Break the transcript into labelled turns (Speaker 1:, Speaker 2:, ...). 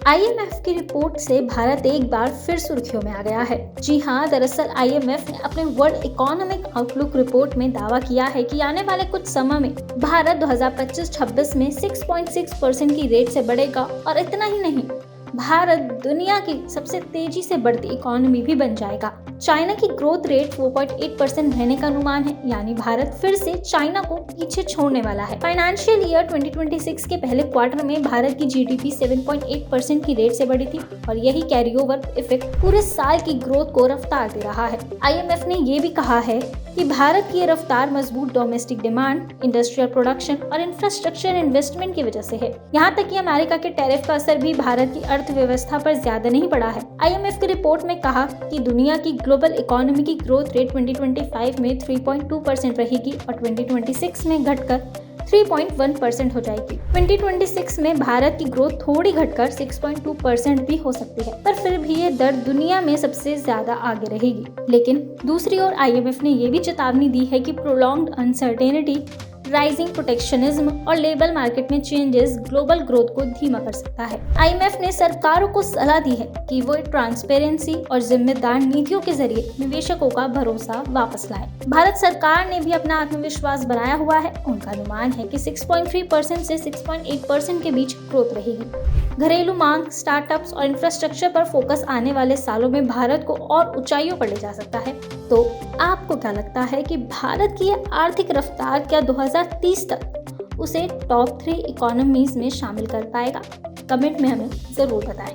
Speaker 1: IMF की report से भारत एक बार फिर सुर्खियों में आ गया है। जी हाँ, दरअसल IMF ने अपने वर्ल्ड इकोनॉमिक आउटलुक रिपोर्ट में दावा किया है कि आने वाले कुछ समय में भारत 2025-26 में 6.6% की रेट से बढ़ेगा और इतना ही नहीं, भारत दुनिया की सबसे तेजी से बढ़ती इकोनॉमी भी बन जाएगा। चाइना की ग्रोथ रेट 4.8% रहने का अनुमान है, यानी भारत फिर से चाइना को पीछे छोड़ने वाला है। फाइनेंशियल ईयर 2026 के पहले क्वार्टर में भारत की GDP 7.8% की रेट से बढ़ी थी और यही कैरी ओवर इफेक्ट पूरे साल की ग्रोथ को रफ्तार दे रहा है। IMF ने ये भी कहा है कि भारत की ये रफ्तार मजबूत डोमेस्टिक डिमांड, इंडस्ट्रियल प्रोडक्शन और इंफ्रास्ट्रक्चर इन्वेस्टमेंट की वजह से है। यहाँ तक कि अमेरिका के टैरिफ का असर भी भारत की अर्थव्यवस्था पर ज्यादा नहीं पड़ा है। IMF की रिपोर्ट में कहा कि दुनिया की ग्लोबल इकोनॉमी की ग्रोथ रेट 2025 में 3.2% रहेगी और 2026 में घटकर 3.1% हो जाएगी। 2026 में भारत की ग्रोथ थोड़ी घटकर 6.2% भी हो सकती है, पर फिर भी ये दर दुनिया में सबसे ज्यादा आगे रहेगी। लेकिन दूसरी ओर IMF ने ये भी चेतावनी दी है कि प्रोलॉन्ग्ड अनसर्टेनिटी, राइजिंग प्रोटेक्शनिज्म और लेबर मार्केट में चेंजेस ग्लोबल ग्रोथ को धीमा कर सकता है। IMF ने सरकारों को सलाह दी है कि वो ट्रांसपेरेंसी और जिम्मेदार नीतियों के जरिए निवेशकों का भरोसा वापस लाएं। भारत सरकार ने भी अपना आत्मविश्वास बनाया हुआ है। उनका अनुमान है कि 6.3% से 6.8% के बीच ग्रोथ रहेगी। घरेलू मांग, स्टार्टअप्स और इंफ्रास्ट्रक्चर पर फोकस आने वाले सालों में भारत को और ऊंचाइयों पर ले जा सकता है। तो आपको क्या लगता है कि भारत की आर्थिक रफ्तार क्या 2030 तक उसे टॉप 3 इकोनॉमीज में शामिल कर पाएगा? कमेंट में हमें जरूर बताएं।